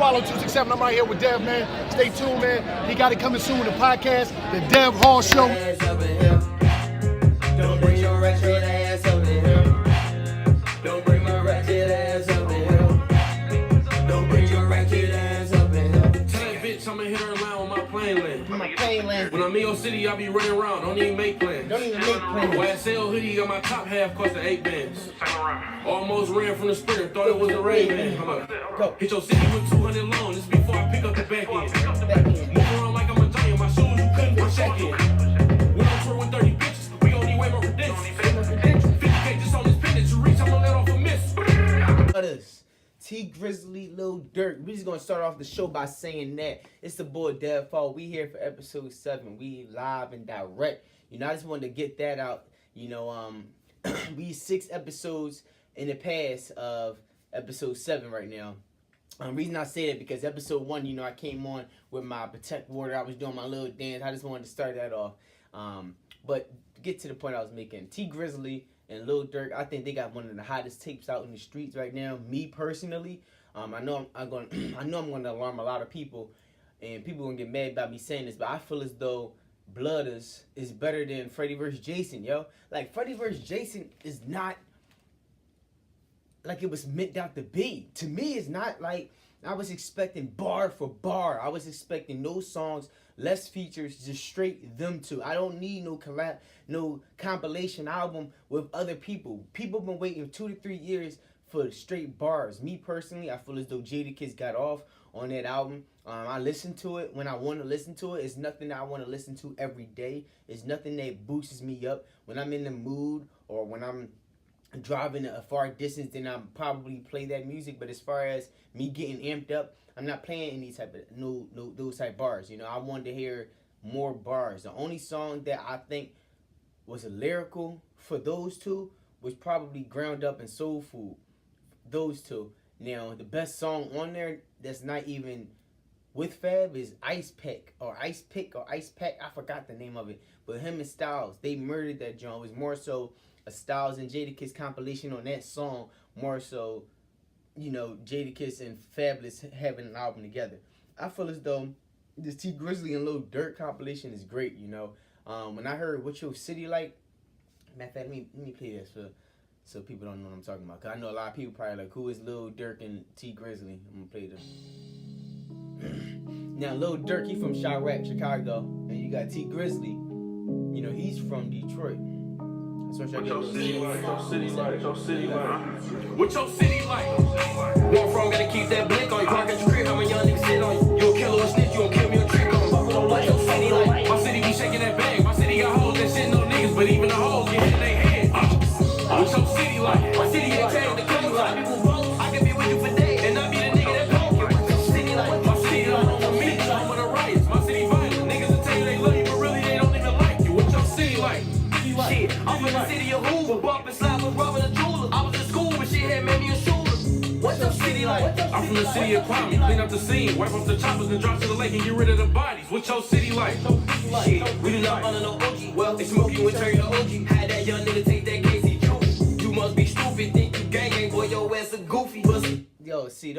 Swallow 267. I'm right here with Dev, man. Stay tuned, man. He got it coming soon, the podcast, the Dev Hall Show. Don't bring your ratchet ass over here. Don't bring my ratchet ass over here. Don't bring your ratchet ass over here. Tell that bitch I'ma hit her line on my plane land. My plane land. When I'm in your city, I be running around. Don't even make plans. Don't even make plans. YSL hoodie on my top half cost 8 bands. Almost ran from the sprinter, thought it was a Ray-Ban. Go. Hit your city with 200 loan. This before I pick up the back end. Move around like I'm a giant. My shoes you couldn't put check in. We on tour with 30 bitches. We gon' need way more credentials. 50K just on this pin you reach. I'ma let off a miss. Us. T Grizzly, Lil Durk. We just gonna start off the show by saying that it's the boy Dev Fall. We here for episode 7. We live and direct. You know, I just wanted to get that out. You know, we 6 episodes in the past of episode 7 right now. Reason I say that because episode 1, you know, I came on with my Protect Water. I was doing my little dance. I just wanted to start that off. But to get to the point I was making, T Grizzly and Lil Durk, I think they got one of the hottest tapes out in the streets right now. Me personally, I know I'm going to alarm a lot of people, and people gonna get mad about me saying this, but I feel as though Blooders is better than Freddy vs. Jason, yo. Like Freddy vs. Jason is not like it was meant out to be. To me, it's not like I was expecting bar for bar. I was expecting no songs, less features, just straight them two. I don't need no collab, no compilation album with other people. People been waiting 2 to 3 years for straight bars. Me personally, I feel as though Jadakiss got off on that album. I listen to it when I want to listen to it. It's nothing that I want to listen to every day. It's nothing that boosts me up when I'm in the mood or when I'm driving a far distance. Then I'll probably play that music. But as far as me getting amped up, I'm not playing any type of those type bars. You know, I wanted to hear more bars. The only song that I think was lyrical for those two was probably Ground Up and Soul Food. Those two. Now, the best song on there that's not even with Fab is Ice Pick. I forgot the name of it. But him and Styles, they murdered that joint. It was more so a Styles and Jadakiss compilation on that song. More so, you know, Jadakiss and Fabulous having an album together. I feel as though this T Grizzly and Lil Durk compilation is great, you know. When I heard What Your City Like, matter of fact, let me play this so people don't know what I'm talking about. Because I know a lot of people probably like, who is Lil Durk and T Grizzly? I'm going to play this. Now, Lil Durk, he from Chirac, Chicago. And you got T Grizzly. You know, he's from Detroit. What your city like? What your city like? Where I'm from, gotta keep that blick on you. Park at your crib, how many young niggas sit on you. You a killer or snitch, you gon' kill me a trick on you. What your city like? My city be shaking that bag. My city got hoes that shit no niggas, but even the hoes get hit in their head. What your city like? My city ain't changed the color like. I can be with you for days and not be the nigga that broke you. What your city like? My city don't know me, it's home of the riots. My city violent. Niggas will tell you they love you, but really they don't even like you. What your city like? Shit, I'm from the city of Hoover, bump and slap with robbing a jeweler. I was in school when shit had made me a shooter. What's your city like? I'm from the city of crime, clean up the scene, wipe off the choppers and drop to the lake and get rid of the bodies. What's your city like? Shit, we do not honor no OG. Well, they smoke you and turn you to OG. Had that young nigga take that Casey Juice. You must be stupid, think you gang, boy, your ass a goofy. Yo, see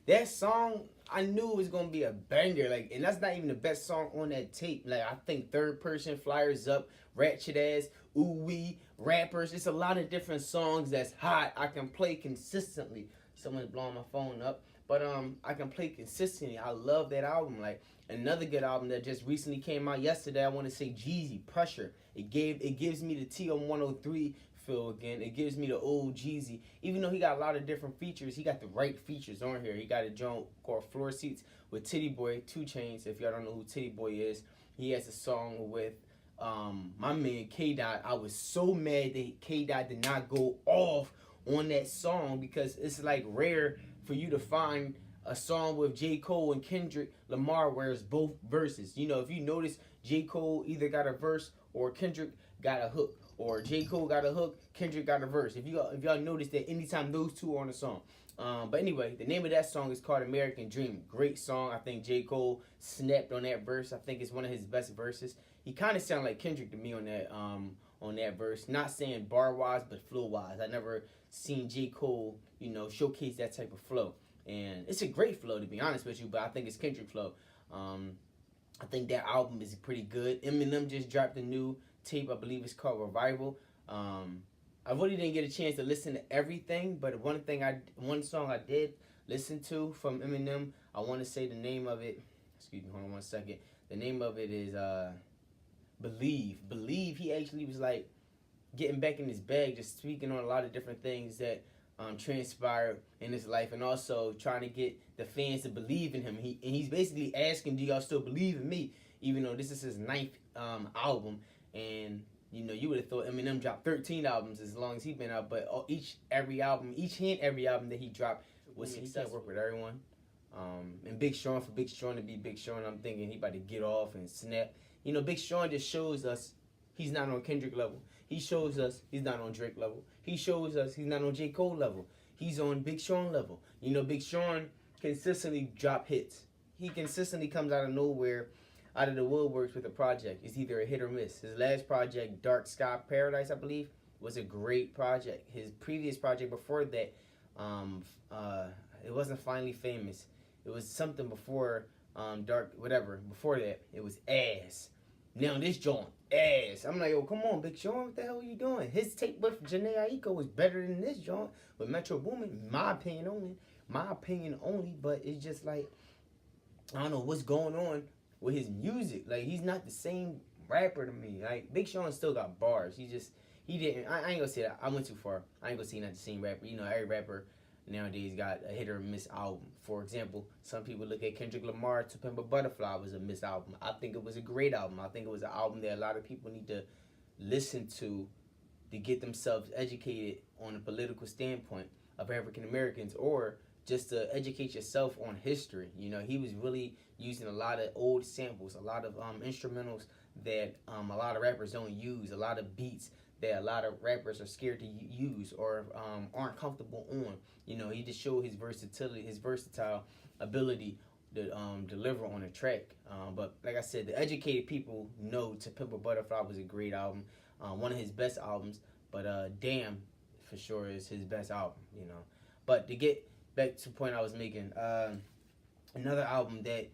that song, I knew it was gonna be a banger, like, and that's not even the best song on that tape. Like, I think Third Person, Flyers Up, Ratchet Ass, Ooh Wee, Rappers. It's a lot of different songs that's hot. I can play consistently. Someone's blowing my phone up, but I can play consistently. I love that album. Like, another good album that just recently came out yesterday, I want to say Jeezy, Pressure. It gives me the TM103 feel again. It gives me the old Jeezy. Even though he got a lot of different features, he got the right features on here. He got a joint called Floor Seats with Titty Boy, 2 Chainz. If y'all don't know who Titty Boy is, he has a song with my man K-Dot. I was so mad that K-Dot did not go off on that song because it's like rare for you to find a song with J. Cole and Kendrick Lamar where it's both verses. You know, if you notice, J. Cole either got a verse or Kendrick got a hook. Or J. Cole got a hook, Kendrick got a verse. If y'all notice that anytime those two are on a song. But anyway, the name of that song is called American Dream. Great song. I think J. Cole snapped on that verse. I think it's one of his best verses. He kind of sounded like Kendrick to me on that verse. Not saying bar-wise, but flow-wise. I never seen J. Cole, showcase that type of flow. and it's a great flow, to be honest with you. But I think it's Kendrick flow. I think that album is pretty good. Eminem just dropped a new tape. I believe it's called Revival. I really didn't get a chance to listen to everything, but one song I did listen to from Eminem. I want to say the name of it. Excuse me, hold on one second. The name of it is Believe. Believe. He actually was like getting back in his bag, just speaking on a lot of different things that transpired in his life, and also trying to get the fans to believe in him. He's basically asking, do y'all still believe in me? Even though this is his 9th album, and you would have thought Eminem dropped 13 albums as long as he's been out, but every album that he dropped was successful. He can't work with everyone. And Big Sean, for Big Sean to be Big Sean, I'm thinking he about to get off and snap. Big Sean just shows us he's not on Kendrick level. He shows us he's not on Drake level. He shows us he's not on J. Cole level. He's on Big Sean level. Big Sean consistently drop hits. He consistently comes out of nowhere, out of the woodworks with a project. It's either a hit or miss. His last project, Dark Sky Paradise, I believe, was a great project. His previous project before that, it wasn't Finally Famous. It was something before before that, it was ass. Now this joint, ass. I'm like, yo, come on, Big Sean, what the hell are you doing? His tape with Janae Aiko was better than this joint with Metro Boomin. My opinion only. But it's just like, I don't know what's going on with his music. Like, he's not the same rapper to me. Like, Big Sean still got bars. He didn't. I ain't gonna say that. I went too far. I ain't gonna say he's not the same rapper. Every rapper nowadays got a hit or miss album. For example, some people look at Kendrick Lamar To Pimp a Butterfly was a miss album. I think it was a great album. I think it was an album that a lot of people need to listen to get themselves educated on a political standpoint of African Americans, or just to educate yourself on history. He was really using a lot of old samples, a lot of instrumentals that a lot of rappers don't use, a lot of beats that a lot of rappers are scared to use or aren't comfortable on. He just showed his versatility, his versatile ability to deliver on a track. But like I said, the educated people know To Pimp a Butterfly was a great album, one of his best albums. But Damn, for sure, is his best album. But to get back to the point I was making, another album that,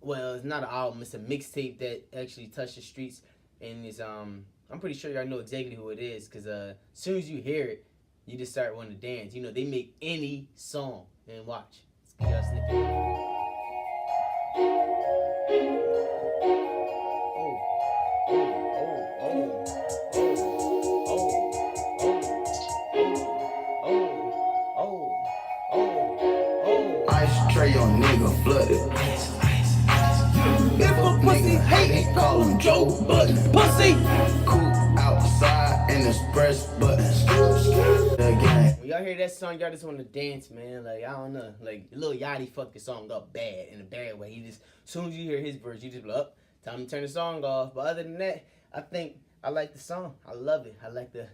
well, it's not an album, it's a mixtape that actually touched the streets, and is I'm pretty sure y'all know exactly who it is, because as soon as you hear it, you just start wanting to dance. They make any song. And watch. Let's get y'all a snippet. Ice tray on nigga flooded. If a pussy hate, call him Joe Budden. Pussy! Cool outside in his press button. When y'all hear that song, y'all just want to dance, man. Like, I don't know. Like, Lil Yachty fucked the song up bad, in a bad way. As soon as you hear his verse, you just be like, time to turn the song off. But other than that, I like the song. I love it. I like the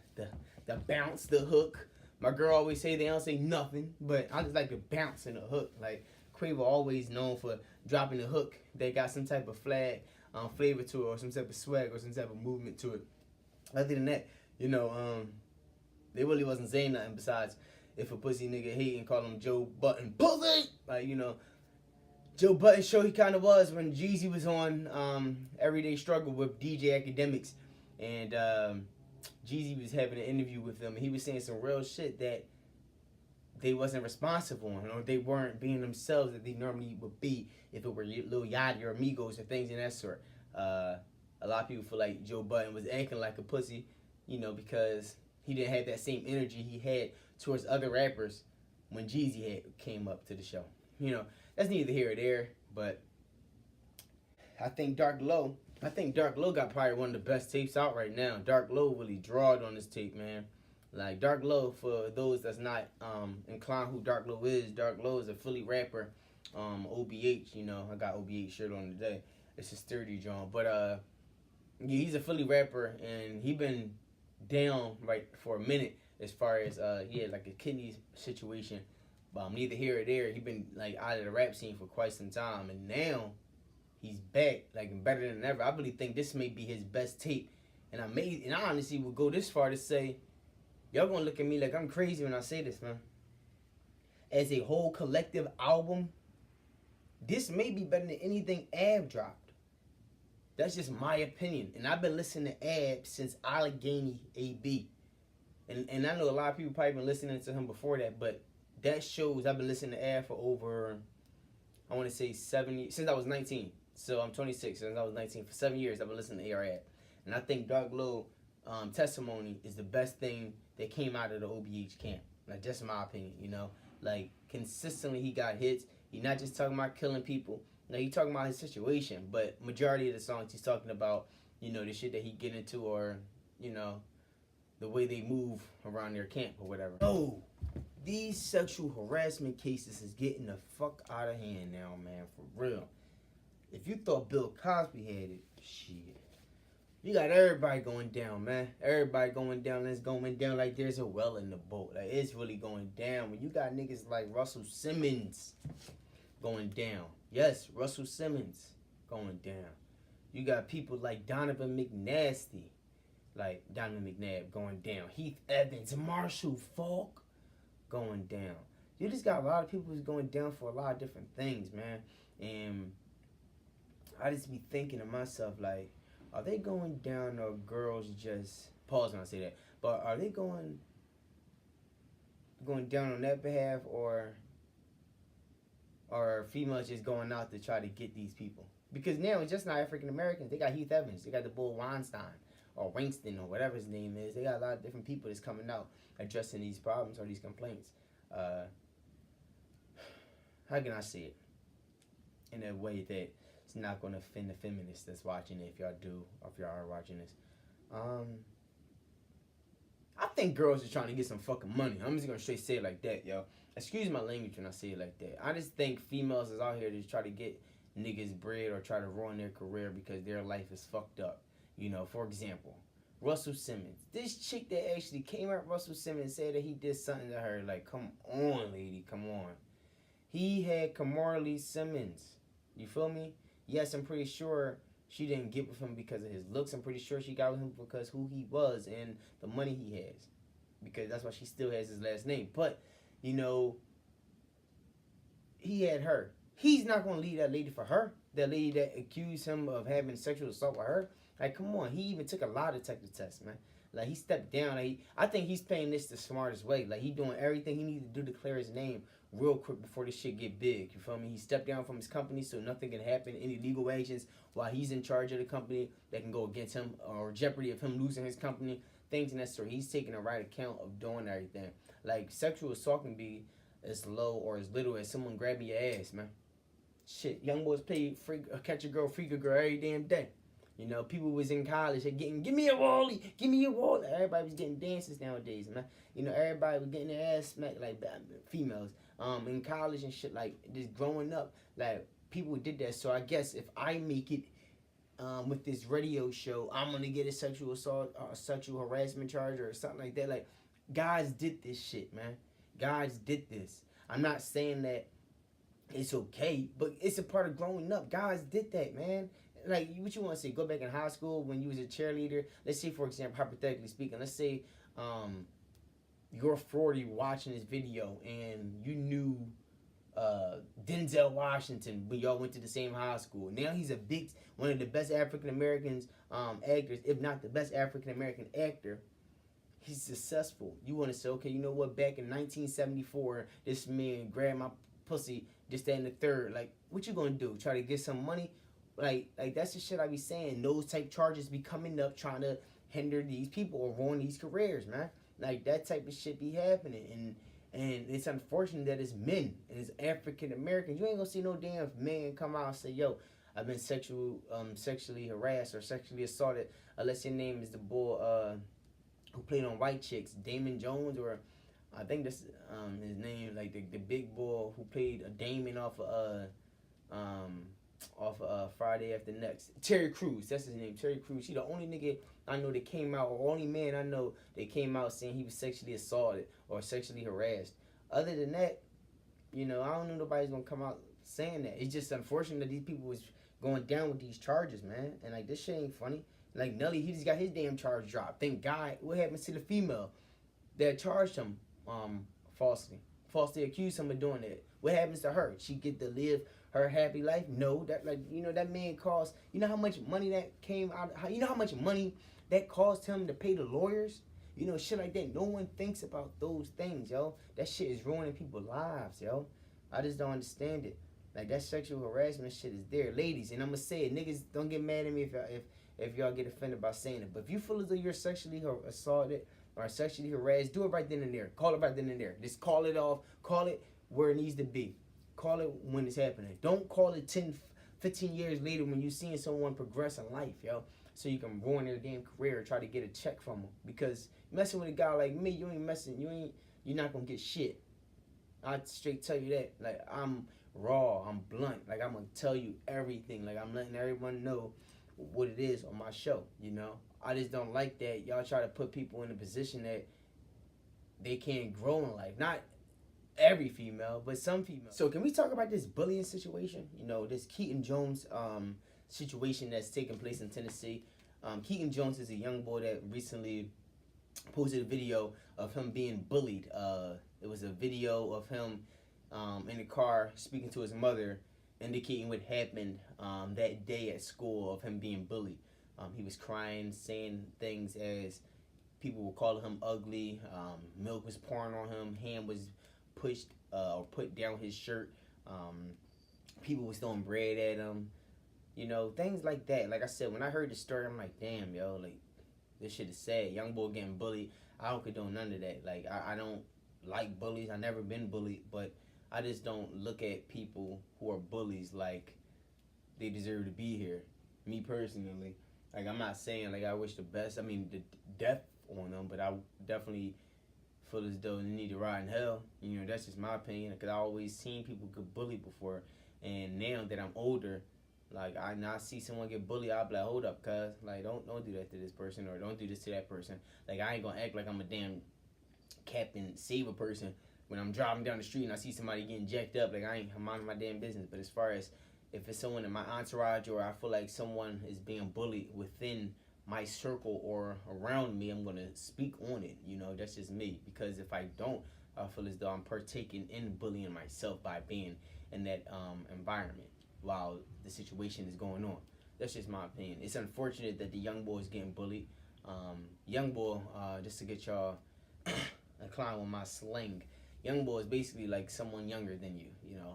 bounce, the hook. My girl always say they don't say nothing, but I just like the bounce and the hook. Like, Quavo always known for dropping the hook. They got some type of flag flavor to it, or some type of swag, or some type of movement to it. Other than that, they really wasn't saying nothing besides, if a pussy nigga hate and call him Joe Budden pussy. Like, Joe Budden show he kind of was when Jeezy was on Everyday Struggle with DJ Academics, and Jeezy was having an interview with them, and he was saying some real shit that they wasn't responsive on, or they weren't being themselves that they normally would be if it were Lil Yachty or Migos or things in that sort. A lot of people feel like Joe Budden was acting like a pussy, because he didn't have that same energy he had towards other rappers when Jeezy came up to the show. That's neither here or there, but I think Dark Low got probably one of the best tapes out right now. Dark Low really drawed on this tape, man. Like, Dark Low, for those that's not inclined who Dark Low is a Philly rapper. OBH, I got OBH shirt on today. It's a sturdy John. But yeah, he's a Philly rapper, and he been down right for a minute as far as he had like a kidney situation. But neither here or there. He been like out of the rap scene for quite some time, and now he's back, like better than ever. I really think this may be his best tape, and I honestly would go this far to say, y'all gonna look at me like I'm crazy when I say this, man. as a whole collective album, this may be better than anything Ab dropped. That's just my opinion. And I've been listening to Ab since Allegheny AB. And I know a lot of people probably been listening to him before that, but that shows I've been listening to Ab for over, I want to say 7 years, since I was 19. So I'm 26, since I was 19. For 7 years, I've been listening to Ab. And I think Dark Glow Testimony is the best thing that came out of the OBH camp. Like, just my opinion, you know? Like, consistently he got hits. He not just talking about killing people. Now, he talking about his situation, but majority of the songs he's talking about, you know, the shit that he get into, or, you know, the way they move around their camp or whatever. Oh, these sexual harassment cases is getting the fuck out of hand now, man, for real. If you thought Bill Cosby had it, shit. You got everybody going down, man. Everybody going down. It's going down like there's a well in the boat. Like, it's really going down. When you got niggas like Russell Simmons going down. Yes, Russell Simmons going down. You got people like Donovan McNasty. Like, Donovan McNabb going down. Heath Evans, Marshall Falk going down. You just got a lot of people who's going down for a lot of different things, man. And I just be thinking to myself, like, are they going down, or girls just, pause when I say that, but are they going down on that behalf, or females just going out to try to get these people? Because now it's just not African Americans. They got Heath Evans, they got the bull Weinstein, or Winston, or whatever his name is. They got a lot of different people that's coming out addressing these problems or these complaints. How can I say it in a way that it's not going to offend the feminists that's watching it, if y'all do, or if y'all are watching this? I think girls are trying to get some fucking money. I'm just going to straight say it like that, yo. Excuse my language when I say it like that. I just think females is out here to try to get niggas bread or try to ruin their career because their life is fucked up. You know, for example, Russell Simmons. This chick that actually came at Russell Simmons said that he did something to her. Like, come on, lady, come on. He had Kamari Simmons. You feel me? Yes, I'm pretty sure she didn't get with him because of his looks. I'm pretty sure she got with him because who he was and the money he has. Because that's why she still has his last name. But, you know, he had her. He's not going to leave that lady for her. That lady that accused him of having sexual assault with her. Like, come on. He even took a lie detector test, man. Like, he stepped down. Like, I think he's playing this the smartest way. Like, he doing everything he needs to do to clear his name real quick before this shit get big. You feel me? He stepped down from his company so nothing can happen. Any legal actions while he's in charge of the company that can go against him, or jeopardy of him losing his company. Things necessary. He's taking the right account of doing everything. Like, sexual assault can be as low or as little as someone grabbing your ass, man. Shit, young boys play catch a girl, freak a girl every damn day. You know, people was in college getting, give me a Wally, give me a Wally. Everybody was getting dances nowadays, man. You know, everybody was getting their ass smacked, like females. In college and shit, like, just growing up, like, people did that. So I guess if I make it with this radio show, I'm gonna get a sexual assault, sexual harassment charge or something like that. Like, guys did this shit, man. Guys did this. I'm not saying that it's okay, but it's a part of growing up. Guys did that, man. Like, what you want to say? Go back in high school when you was a cheerleader. Let's say, for example, hypothetically speaking, let's say you're 40 watching this video and you knew Denzel Washington when y'all went to the same high school. Now he's one of the best African Americans actors, if not the best African American actor. He's successful. You want to say, okay, you know what? Back in 1974, this man grabbed my pussy, just that and the third. Like, what you gonna do? Try to get some money? Like that's the shit I be saying. Those type charges be coming up, trying to hinder these people or ruin these careers, man. Like, that type of shit be happening, and it's unfortunate that it's men and it's African Americans. You ain't gonna see no damn man come out and say, yo, I've been sexually harassed or sexually assaulted, unless your name is the boy who played on White Chicks, Damon Jones, or I think that's his name, like the big boy who played a Damon off of Friday After Next. Terry Crews, that's his name, Terry Crews. He the only nigga I know that came out, or only man I know that came out saying he was sexually assaulted or sexually harassed. Other than that, you know, I don't know nobody's gonna come out saying that. It's just unfortunate that these people was going down with these charges, man. And like, this shit ain't funny. Like, Nelly, he just got his damn charge dropped. Thank God. What happened to the female that charged him falsely? falsely accuse him of doing that. What happens to her? She get to live her happy life? No, that that man cost. You know how much money that came out? You know how much money that cost him to pay the lawyers? Shit like that. No one thinks about those things, yo. That shit is ruining people's lives, yo. I just don't understand it. Like, that sexual harassment shit is there, ladies. And I'm gonna say it, niggas. Don't get mad at me if y'all get offended by saying it. But if you feel as though you're sexually assaulted or sexually harassed, do it right then and there. Call it right then and there. Just call it off. Call it where it needs to be. Call it when it's happening. Don't call it 10, 15 years later when you're seeing someone progress in life, yo. So you can ruin their damn career or try to get a check from them. Because messing with a guy like me, you're not gonna get shit. I straight tell you that. Like, I'm raw, I'm blunt. Like, I'm gonna tell you everything. Like, I'm letting everyone know what it is on my show, I just don't like that y'all try to put people in a position that they can't grow in life. Not every female, but some females. So can we talk about this bullying situation? This Keaton Jones situation that's taking place in Tennessee. Keaton Jones is a young boy that recently posted a video of him being bullied. It was a video of him in the car speaking to his mother, indicating what happened that day at school of him being bullied. He was crying, saying things as people were calling him ugly, milk was pouring on him, hand was pushed or put down his shirt, people was throwing bread at him, things like that. Like I said, when I heard the story, I'm like, damn, yo, like, this shit is sad. Young boy getting bullied. I don't condone none of that. Like, I don't like bullies. I never been bullied, but I just don't look at people who are bullies like they deserve to be here. Me personally, like, I'm not saying like I wish the best. I mean, the death on them, but I definitely feel as though they need to ride in hell. That's just my opinion. Because I always seen people get bullied before, and now that I'm older, like, I see someone get bullied, I'll be like, hold up, cuz, like, don't do that to this person, or don't do this to that person. Like, I ain't gonna act like I'm a damn Captain Save a person when I'm driving down the street and I see somebody getting jacked up. Like, I'm minding my damn business. But as far as if it's someone in my entourage, or I feel like someone is being bullied within my circle or around me, I'm gonna speak on it. That's just me. Because if I don't, I feel as though I'm partaking in bullying myself by being in that environment while the situation is going on. That's just my opinion. It's unfortunate that the young boy is getting bullied. Young boy, just to get y'all a clown with my slang, young boy is basically like someone younger than you.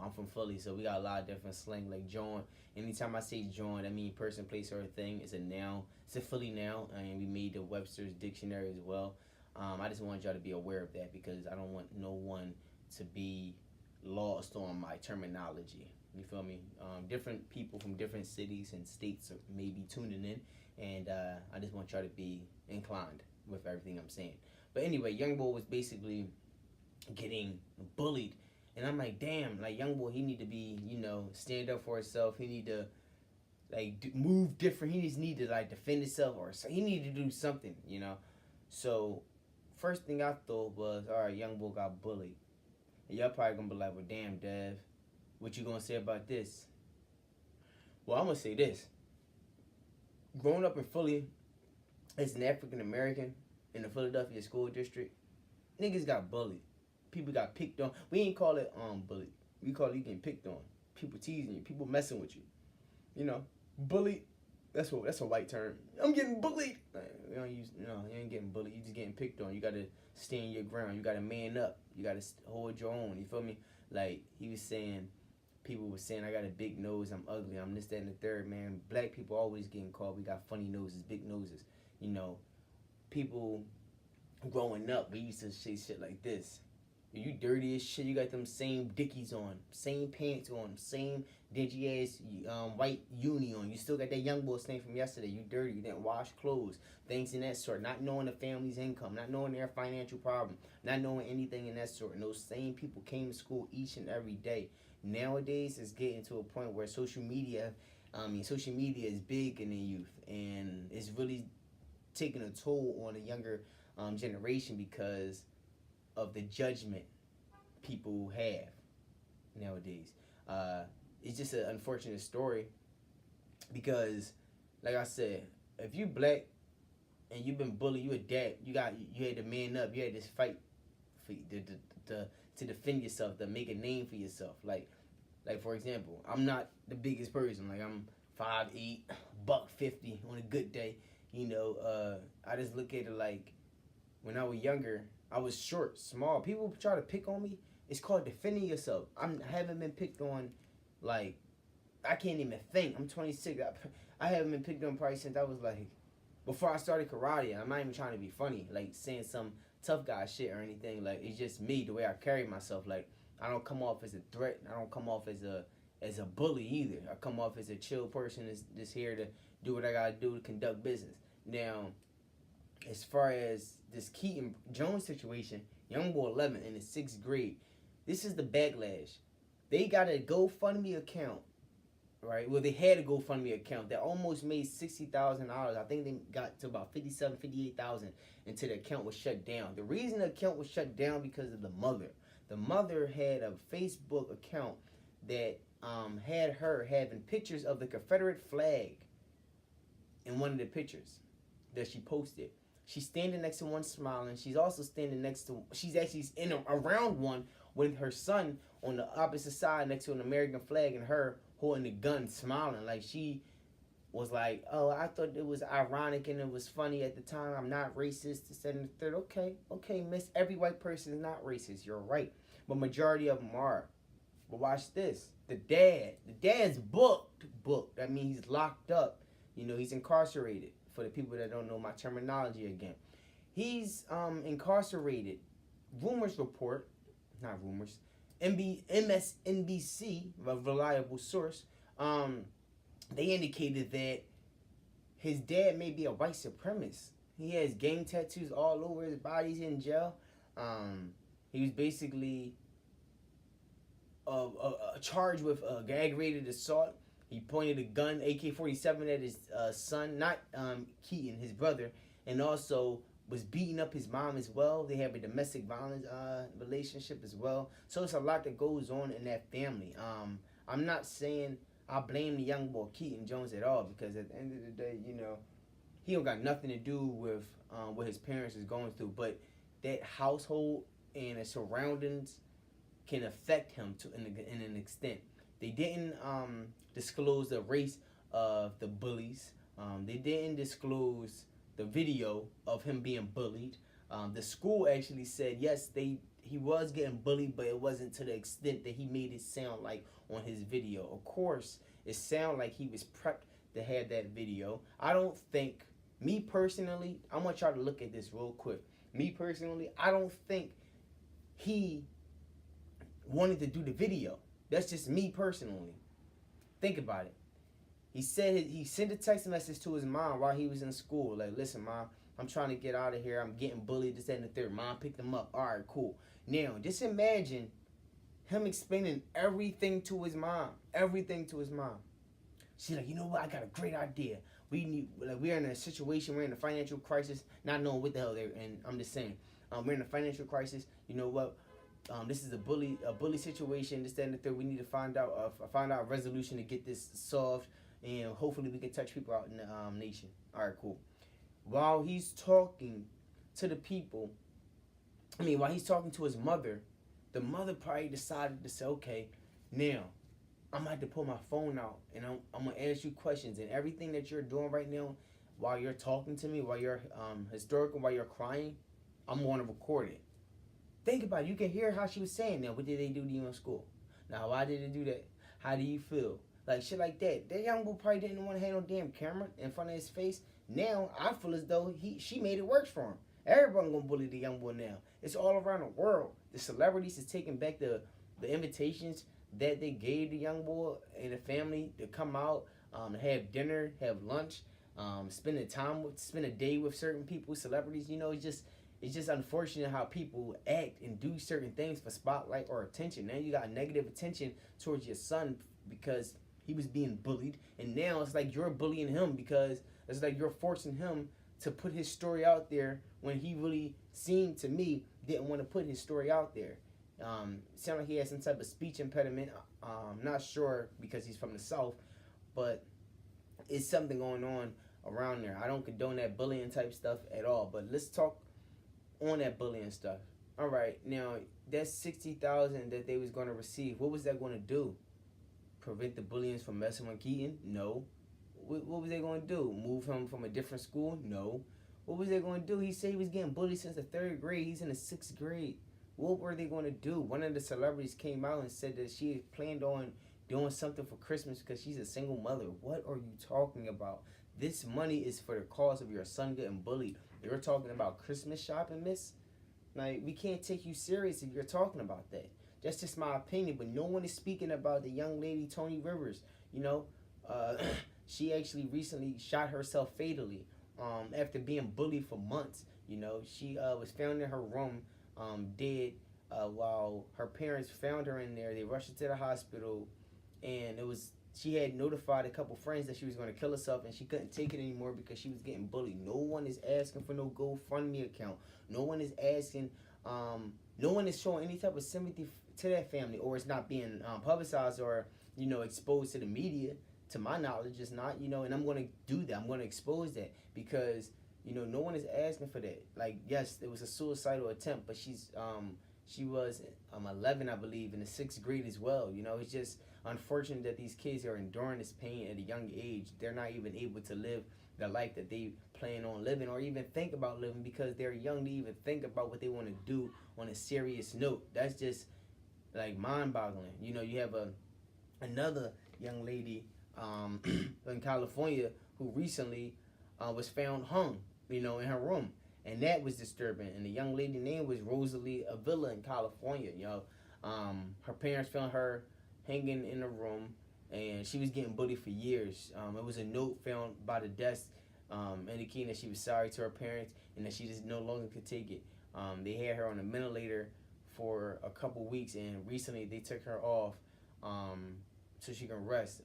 I'm from Philly, so we got a lot of different slang. Like join. Anytime I say join, I mean person, place, or a thing. It's a noun. It's a Philly noun, and we made the Webster's dictionary as well. I just want y'all to be aware of that, because I don't want no one to be lost on my terminology. You feel me? Different people from different cities and states may be tuning in, and I just want y'all to be inclined with everything I'm saying. But anyway, young boy was basically getting bullied, and I'm like, damn, like, young boy, he need to be, stand up for himself. He need to, like, move different. He just need to, like, defend himself, or he need to do something, So first thing I thought was, all right, young boy got bullied. And y'all probably gonna be like, well, damn, Dev, what you gonna say about this? Well, I'm gonna say this. Growing up in Philly as an African American in the Philadelphia school district, niggas got bullied. People got picked on. We ain't call it bullied. We call it you getting picked on. People teasing you. People messing with you. Bullied. That's a white term. I'm getting bullied. We don't use, you ain't getting bullied. You just getting picked on. You gotta stand your ground. You gotta man up. You gotta hold your own. You feel me? Like, he was saying, people were saying, I got a big nose, I'm ugly, I'm this, that, and the third, man. Black people always getting called, we got funny noses, big noses. People growing up, we used to say shit like this. You dirty as shit, you got them same dickies on, same pants on, same dingy ass white uni on. You still got that young boy stain from yesterday. You dirty, you didn't wash clothes, things in that sort. Not knowing the family's income, not knowing their financial problem, not knowing anything in that sort. And those same people came to school each and every day. Nowadays, it's getting to a point where social media is big in the youth, and it's really taking a toll on the younger generation because of the judgment people have nowadays. It's just an unfortunate story because, like I said, if you black and you've been bullied, you a dad, you had to man up, you had to fight for to defend yourself, to make a name for yourself. Like for example, I'm not the biggest person. Like I'm 5'8", $150 on a good day. You know, I just look at it like when I was younger, I was short, small. People try to pick on me. It's called defending yourself. I haven't been picked on, like, I can't even think. I'm 26. I haven't been picked on probably since I was like, before I started karate. I'm not even trying to be funny, like saying some tough guy shit or anything. Like, it's just me, the way I carry myself. Like, I don't come off as a threat. I don't come off as a bully either. I come off as a chill person that's just here to do what I gotta do to conduct business. Now, as far as this Keaton Jones situation, young boy 11 in the 6th grade, this is the backlash. They got a GoFundMe account, right? Well, they had a GoFundMe account that almost made $60,000. I think they got to about $58,000 until the account was shut down. The reason the account was shut down because of the mother. The mother had a Facebook account that had her having pictures of the Confederate flag in one of the pictures that she posted. She's standing next to one smiling. She's also standing next to, she's actually around one with her son on the opposite side next to an American flag and her holding the gun smiling. Like she was like, oh, I thought it was ironic and it was funny at the time. I'm not racist. This and the third. Okay, miss. Every white person is not racist. You're right. But majority of them are. But watch this. The dad's booked. That means he's locked up. You know, he's incarcerated. For the people that don't know my terminology again. He's incarcerated. Rumors report, not rumors, MSNBC, a reliable source, they indicated that his dad may be a white supremacist. He has gang tattoos all over his body. He's in jail. He was basically charged with aggravated assault. He pointed a gun, AK-47, at his son, not Keaton, his brother, and also was beating up his mom as well. They have a domestic violence relationship as well. So it's a lot that goes on in that family. I'm not saying I blame the young boy Keaton Jones at all, because at the end of the day, you know, he don't got nothing to do with what his parents is going through. But that household and the surroundings can affect him in an extent. They didn't disclose the race of the bullies. They didn't disclose the video of him being bullied. The school actually said, yes, he was getting bullied, but it wasn't to the extent that he made it sound like on his video. Of course, it sounded like he was prepped to have that video. I don't think, me personally, I want y'all to look at this real quick. Me personally, I don't think he wanted to do the video. That's just me personally. Think about it. He said he sent a text message to his mom while he was in school. Like, listen, Mom, I'm trying to get out of here. I'm getting bullied, this, that, and the third. Mom picked him up. All right, cool. Now, just imagine him explaining everything to his mom. Everything to his mom. She's like, you know what? I got a great idea. We're in a situation. We're in a financial crisis, not knowing what the hell they're in. I'm just saying. We're in a financial crisis. You know what? This is a bully situation. This, that, and the third. We need to find out a resolution to get this solved, and hopefully we can touch people out in the nation. All right, cool. While he's talking to the people, while he's talking to his mother, the mother probably decided to say, okay, now I'm going to pull my phone out and I'm going to ask you questions, and everything that you're doing right now while you're talking to me, while you're hysterical, while you're crying, I'm going to record it. Think about it. You can hear how she was saying that. What did they do to you in school? Now, why did they do that? How do you feel? Like, shit like that. That young boy probably didn't want to have no damn camera in front of his face. Now, I feel as though she made it worse for him. Everybody gonna bully the young boy now. It's all around the world. The celebrities is taking back the invitations that they gave the young boy and the family to come out, have dinner, have lunch, spend a day with certain people, celebrities. You know, it's just unfortunate how people act and do certain things for spotlight or attention. Now you got negative attention towards your son because he was being bullied, and now it's like you're bullying him because it's like you're forcing him to put his story out there when he really seemed to me didn't want to put his story out there. Sound like he has some type of speech impediment. Not sure because he's from the South, but it's something going on around there. I don't condone that bullying type stuff at all, but let's talk on that bullying stuff. All right, now that's 60,000 that they was gonna receive. What was that gonna do? Prevent the bullying from messing with Keaton? No. What was they gonna do? Move him from a different school? No. What was they gonna do? He said he was getting bullied since the 3rd grade. He's in the 6th grade. What were they gonna do? One of the celebrities came out and said that she planned on doing something for Christmas because she's a single mother. What are you talking about? This money is for the cause of your son getting bullied. You're talking about Christmas shopping, miss? Like, we can't take you serious if you're talking about that. That's just my opinion, but no one is speaking about the young lady, Tony Rivers. You know, she actually recently shot herself fatally after being bullied for months. You know, she was found in her room dead while her parents found her in there. They rushed her to the hospital, and she had notified a couple friends that she was going to kill herself, and she couldn't take it anymore because she was getting bullied. No one is asking for no GoFundMe account. No one is asking, no one is showing any type of sympathy to that family, or it's not being publicized or, you know, exposed to the media. To my knowledge, it's not, you know, and I'm going to do that. I'm going to expose that because, you know, no one is asking for that. Like, yes, it was a suicidal attempt, but she was 11, I believe, in the 6th grade as well. You know, it's just unfortunate that these kids are enduring this pain at a young age. They're not even able to live the life that they plan on living or even think about living because they're young to even think about what they want to do on a serious note. That's just like mind-boggling. You know, you have another young lady in California who recently was found hung, you know, in her room, and that was disturbing. And the young lady name was Rosalie Avila in California. You know, her parents found her hanging in a room, and she was getting bullied for years. It was a note found by the desk indicating that she was sorry to her parents and that she just no longer could take it. They had her on a ventilator for a couple weeks, and recently they took her off so she can rest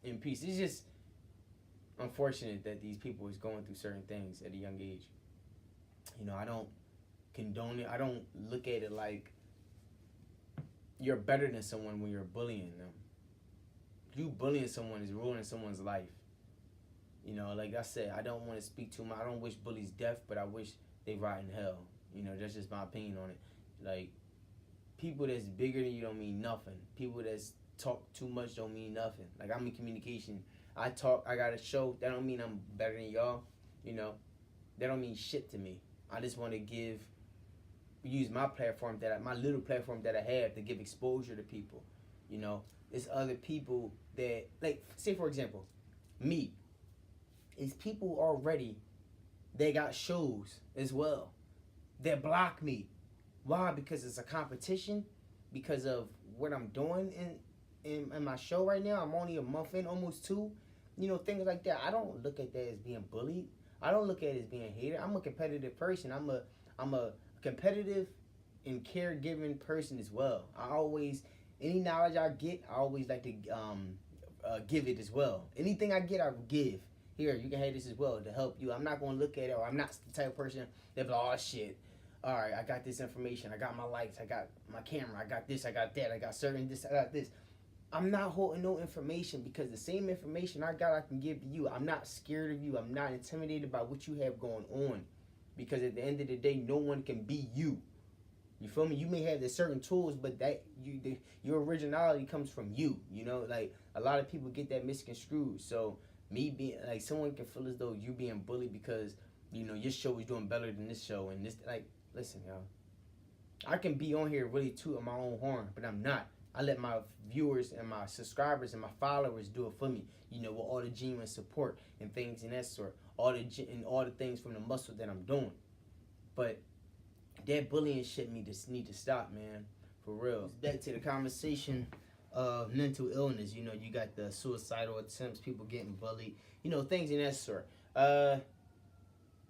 in peace. It's just unfortunate that these people is going through certain things at a young age. You know, I don't condone it. I don't look at it like you're better than someone when you're bullying them. You bullying someone is ruining someone's life. You know, like I said, I don't want to speak too much. I don't wish bullies death, but I wish they rot in hell. You know, that's just my opinion on it. Like, people that's bigger than you don't mean nothing. People that's talk too much don't mean nothing. Like, I'm in communication. I talk, I got a show. That don't mean I'm better than y'all. You know, that don't mean shit to me. I just want to use my platform, my little platform that I have to give exposure to people. You know, it's other people that, like, say for example, me. It's people already that got shows as well that block me. Why? Because it's a competition. Because of what I'm doing in my show right now. I'm only a month in, almost 2. You know, things like that. I don't look at that as being bullied. I don't look at it as being hated. I'm a competitive person. I'm a competitive and caregiving person as well. Any knowledge I get, I always like to give it as well. Anything I get, I give. Here, you can have this as well to help you. I'm not going to look at it, or I'm not the type of person that be like, oh shit, all right, I got this information, I got my lights, I got my camera, I got this, I got that, I got certain this, I got this. I'm not holding no information because the same information I got, I can give to you. I'm not scared of you. I'm not intimidated by what you have going on, because at the end of the day, no one can be you. You feel me? You may have the certain tools, but your originality comes from you. You know, like a lot of people get that misconstrued. So me being like, someone can feel as though you being bullied because, you know, your show is doing better than this show, and this, like, listen, y'all, I can be on here really tooting my own horn, but I'm not. I let my viewers and my subscribers and my followers do it for me. You know, with all the genuine support and things in that sort, all the things from the muscle that I'm doing. But that bullying shit need to stop, man, for real. Back to the conversation of mental illness. You know, you got the suicidal attempts, people getting bullied, you know, things in that sort.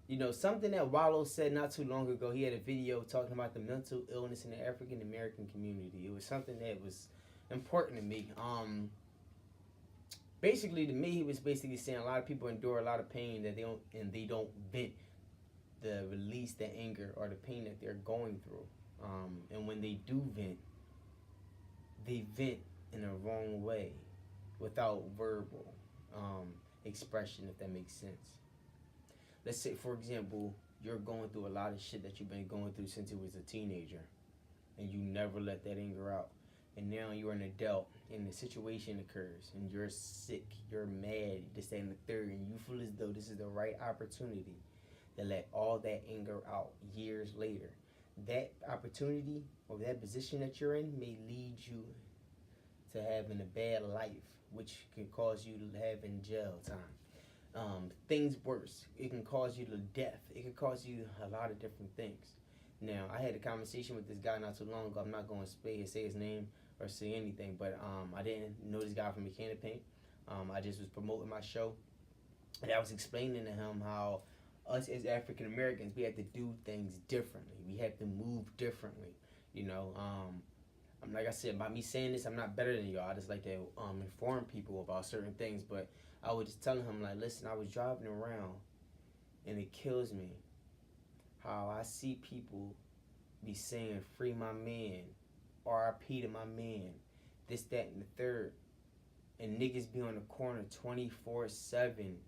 You know, something that Wallow said not too long ago, he had a video talking about the mental illness in the African American community. It was something that was important to me. Basically, to me, he was basically saying a lot of people endure a lot of pain that they don't vent release the anger or the pain that they're going through. And when they do vent, they vent in a wrong way, without verbal expression, if that makes sense. Let's say, for example, you're going through a lot of shit that you've been going through since you was a teenager, and you never let that anger out. And now you're an adult, and the situation occurs, and you're sick, you're mad, this, that, and the third, and you feel as though this is the right opportunity to let all that anger out years later. That opportunity or that position that you're in may lead you to having a bad life, which can cause you to have in jail time. Things worse. It can cause you to death. It can cause you a lot of different things. Now, I had a conversation with this guy not too long ago. I'm not going to say his name or say anything, but I didn't know this guy from a can of paint. I just was promoting my show, and I was explaining to him how us as African Americans, we have to do things differently. We have to move differently. You know, I'm like I said, by me saying this, I'm not better than y'all. I just like to inform people about certain things. But I was just telling him, like, listen, I was driving around, and it kills me how I see people be saying, free my man, RIP to my man, this, that, and the third. And niggas be on the corner 24/7.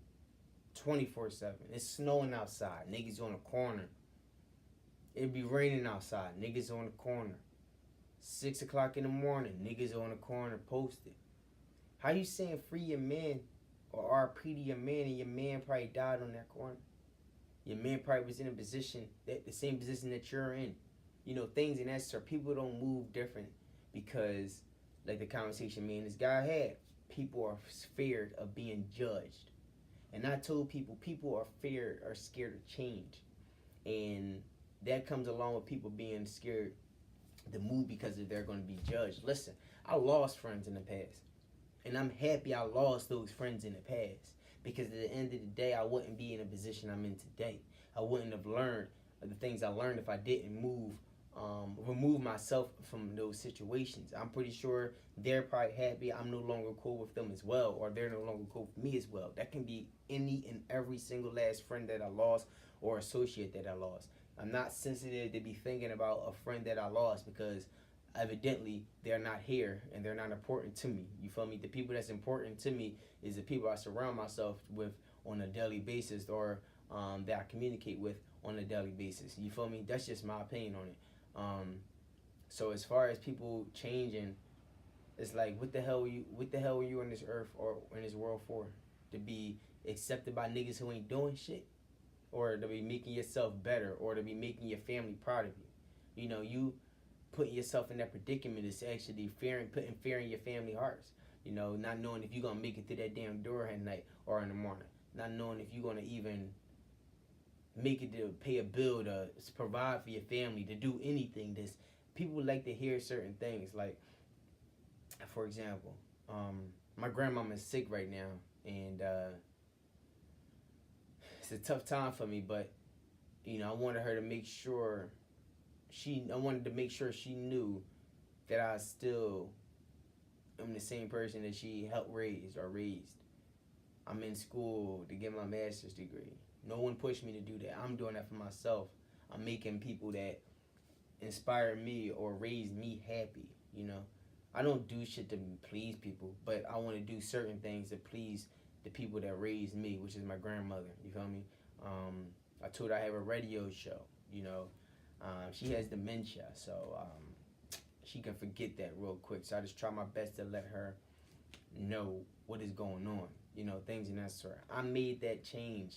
24/7. It's snowing outside. Niggas on the corner. It be raining outside. Niggas on the corner. 6 o'clock in the morning. Niggas on the corner posted. How you saying free your man or RP to your man and your man probably died on that corner? Your man probably was in a position, the same position that you're in. You know, things in that sort. People don't move different because, like the conversation me and this guy had, people are scared of being judged. And I told people are scared of change. And that comes along with people being scared to move because they're going to be judged. Listen, I lost friends in the past. And I'm happy I lost those friends in the past. Because at the end of the day, I wouldn't be in a position I'm in today. I wouldn't have learned the things I learned if I didn't remove myself from those situations. I'm pretty sure they're probably happy I'm no longer cool with them as well, or they're no longer cool with me as well. That can be any and every single last friend that I lost or associate that I lost. I'm not sensitive to be thinking about a friend that I lost because evidently they're not here and they're not important to me. You feel me? The people that's important to me is the people I surround myself with on a daily basis, or that I communicate with on a daily basis. You feel me? That's just my opinion on it. So as far as people changing, it's like, what the hell are you on this earth or in this world for? To be accepted by niggas who ain't doing shit? Or to be making yourself better, or to be making your family proud of you? You know, you putting yourself in that predicament is actually putting fear in your family hearts. You know, not knowing if you're gonna make it through that damn door at night or in the morning. Not knowing if you're gonna even make it to pay a bill, to provide for your family, to do anything. This people like to hear certain things. Like, for example, my grandmama is sick right now, and it's a tough time for me. But you know, I wanted to make sure she knew that I still am the same person that she helped raise or raised. I'm in school to get my master's degree. No one pushed me to do that. I'm doing that for myself. I'm making people that inspire me or raise me happy, you know. I don't do shit to please people, but I want to do certain things to please the people that raised me, which is my grandmother, you feel me? I told her I have a radio show, you know. She has dementia, so she can forget that real quick. So I just try my best to let her know what is going on, you know, things in that sort. I made that change.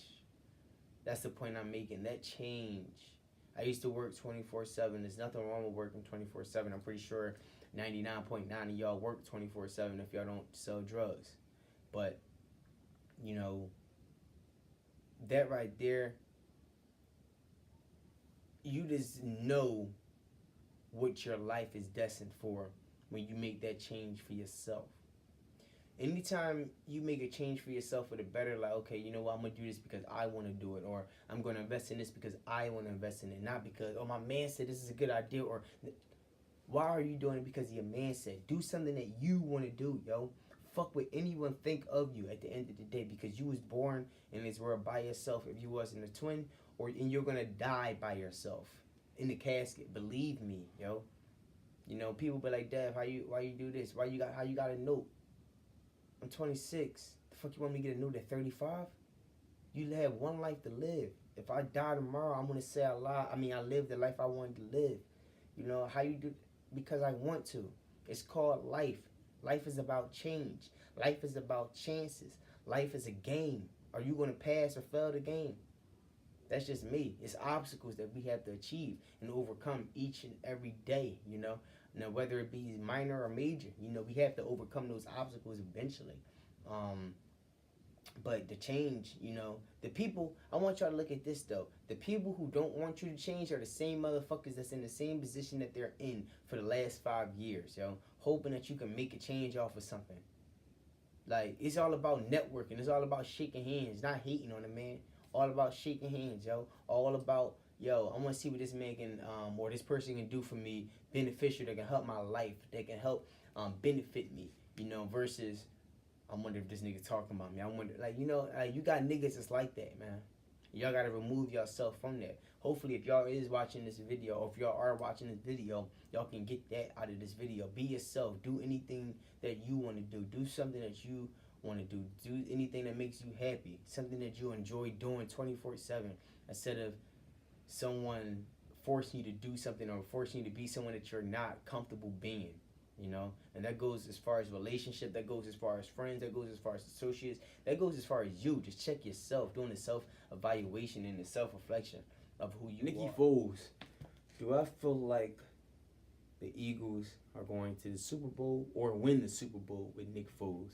That's the point I'm making. That change. I used to work 24/7. There's nothing wrong with working 24/7. I'm pretty sure 99.9 of y'all work 24/7 if y'all don't sell drugs. But, you know, that right there, you just know what your life is destined for when you make that change for yourself. Anytime you make a change for yourself for the better, like, okay, you know what, I'm going to do this because I want to do it, or I'm going to invest in this because I want to invest in it, not because, oh, my man said this is a good idea, or why are you doing it because your man said? Do something that you want to do, yo. Fuck what anyone think of you at the end of the day, because you was born in this world by yourself if you wasn't a twin, and you're going to die by yourself in the casket. Believe me, yo. You know, people be like, Dad, why you do this? How you got a note? I'm 26. The fuck you want me to get a note at 35? You have one life to live. If I die tomorrow, I'm gonna say I lived the life I wanted to live. You know how you do? Because I want to. It's called life. Life is about change. Life is about chances. Life is a game. Are you gonna pass or fail the game? That's just me. It's obstacles that we have to achieve and overcome each and every day. You know, now whether it be minor or major, you know, we have to overcome those obstacles eventually. But the change, you know, the people, I want y'all to look at this though. The people who don't want you to change are the same motherfuckers that's in the same position that they're in for the last 5 years, yo. Hoping that you can make a change off of something. Like, it's all about networking. It's all about shaking hands, not hating on a man. All about shaking hands, yo. All about, yo, I want to see what this man can, or this person can do for me, beneficial, that can help my life, that can help benefit me, you know, versus, I wonder if this nigga talking about me. I wonder, like, you know, you got niggas that's like that, man. Y'all got to remove yourself from that. Hopefully, if y'all is watching this video, or if y'all are watching this video, y'all can get that out of this video. Be yourself. Do anything that you want to do. Do something that you want to do. Do anything that makes you happy. Something that you enjoy doing 24/7, instead of someone forcing you to do something or forcing you to be someone that you're not comfortable being. You know, and that goes as far as relationship, that goes as far as friends, that goes as far as associates, that goes as far as you. Just check yourself, doing the self-evaluation and the self-reflection of who you are. Nicky Foles, do I feel like the Eagles are going to the Super Bowl or win the Super Bowl with Nick Foles?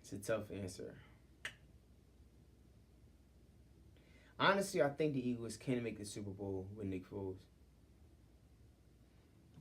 It's a tough answer. Honestly, I think the Eagles can make the Super Bowl with Nick Foles.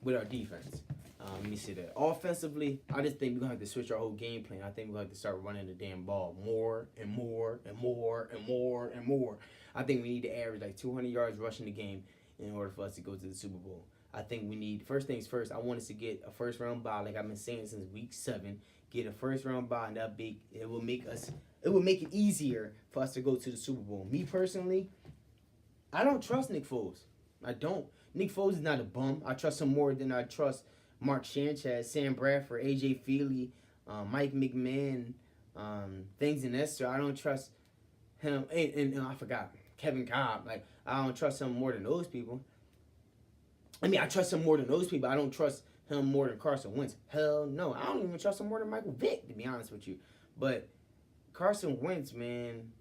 With our defense. Let me see that. Offensively, I just think we're going to have to switch our whole game plan. I think we're going to have to start running the damn ball more and more and more and more and more. I think we need to average like 200 yards rushing the game in order for us to go to the Super Bowl. I think we need, first things first, I want us to get a first round bye, like I've been saying since week 7. Get a first round bye, and it will make it easier for us to go to the Super Bowl. Me personally, I don't trust Nick Foles. I don't. Nick Foles is not a bum. I trust him more than I trust Mark Sanchez, Sam Bradford, AJ Feely, Mike McMahon, things in that sort. I don't trust him. And I forgot Kevin Cobb. Like, I don't trust him more than those people. I mean, I trust him more than those people. I don't trust him more than Carson Wentz. Hell no. I don't even trust him more than Michael Vick, to be honest with you. But Carson Wentz, man,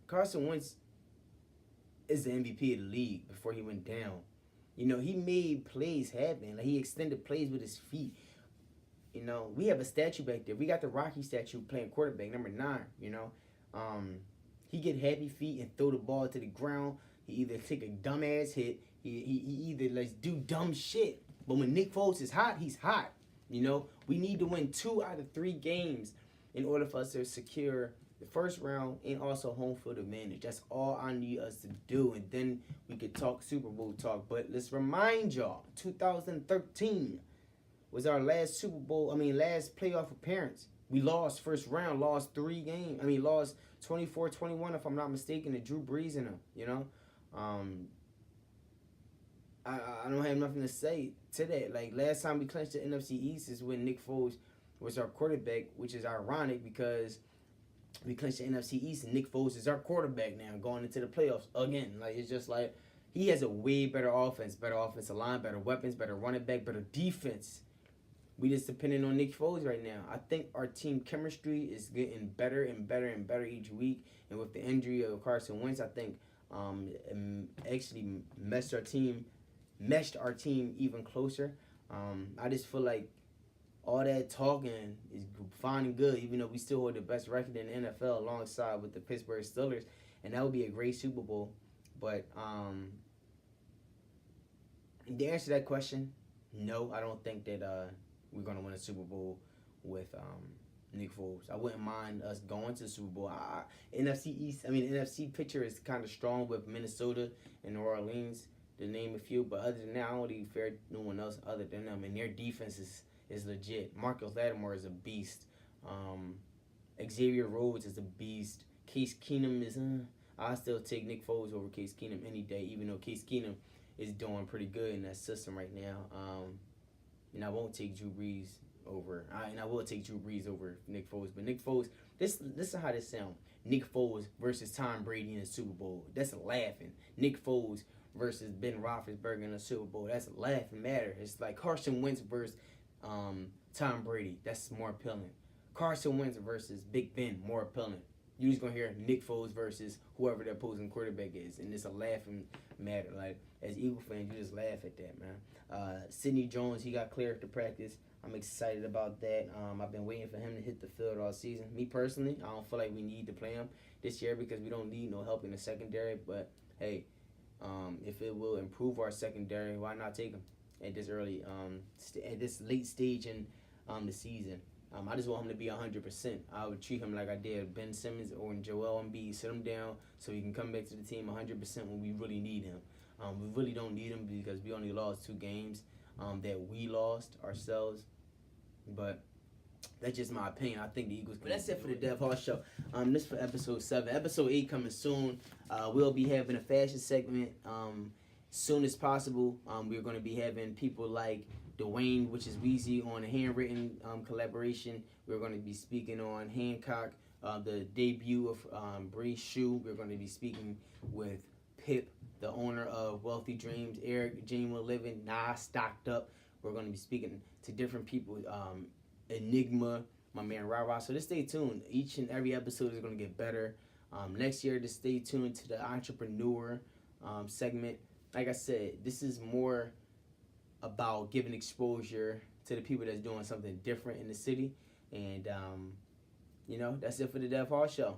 Carson Wentz is the MVP of the league before he went down. You know, he made plays happen. Like, he extended plays with his feet. You know, we have a statue back there. We got the Rocky statue playing quarterback, number 9, you know. He get happy feet and throw the ball to the ground. He either take a dumbass hit. He either let's do dumb shit. But when Nick Foles is hot, he's hot. You know, we need to win 2 out of 3 games in order for us to secure the first round and also home field advantage. That's all I need us to do, and then we could talk Super Bowl talk. But let's remind y'all, 2013 was our last last playoff appearance. We lost first round, lost 3 games. Lost 24-21 if I'm not mistaken to Drew Brees and them. You know, I don't have nothing to say to that. Like, last time we clinched the NFC East is when Nick Foles was our quarterback, which is ironic because we clinched the NFC East and Nick Foles is our quarterback now going into the playoffs again. Like, it's just like he has a way better offensive line, better weapons, better running back, better defense. We just depending on Nick Foles right now. I think our team chemistry is getting better and better and better each week. And with the injury of Carson Wentz, I think actually meshed our team even closer. I just feel like all that talking is fine and good, even though we still hold the best record in the NFL alongside with the Pittsburgh Steelers, and that would be a great Super Bowl. But the answer to that question, no, I don't think that we're gonna win a Super Bowl with Nick Foles. I wouldn't mind us going to the Super Bowl. NFC picture is kind of strong with Minnesota and New Orleans, to name a few. But other than that, I don't really fear no one else other than them. And their defense is legit. Marcus Lattimore is a beast. Xavier Rhodes is a beast. Case Keenum is, I still take Nick Foles over Case Keenum any day, even though Case Keenum is doing pretty good in that system right now. And I won't take Drew Brees over. And I will take Drew Brees over Nick Foles. But Nick Foles, listen how this sound. Nick Foles versus Tom Brady in the Super Bowl. That's laughing. Nick Foles versus Ben Roethlisberger in the Super Bowl. That's a laughing matter. It's like Carson Wentz versus Tom Brady. That's more appealing. Carson Wentz versus Big Ben, more appealing. You're just gonna hear Nick Foles versus whoever the opposing quarterback is, and it's a laughing matter. Like, as Eagle fans, you just laugh at that, man. Sidney Jones, he got cleared to practice. I'm excited about that. I've been waiting for him to hit the field all season. Me personally, I don't feel like we need to play him this year because we don't need no help in the secondary. But hey, if it will improve our secondary, why not take him at this early, at this late stage in the season? I just want him to be 100%. I would treat him like I did Ben Simmons or Joel Embiid. Sit him down so he can come back to the team 100% when we really need him. We really don't need him because we only lost 2 games that we lost ourselves. But that's just my opinion. I think the Eagles. But that's it for the Dev Hall Show. This is for episode 7. Episode 8 coming soon. We'll be having a fashion segment soon as possible. We're going to be having people like Dwayne, which is Weezy, on a handwritten collaboration. We're going to be speaking on Hancock, the debut of Bree's shoe. We're going to be speaking with Pip, the owner of Wealthy Dreams, Eric, Genuine Living, Nas, Stocked Up. We're going to be speaking to different people, Enigma, my man Rara. So just stay tuned. Each and every episode is going to get better. Next year, just stay tuned to the entrepreneur segment. Like I said, this is more about giving exposure to the people that's doing something different in the city. And, that's it for the Dev Hall Show.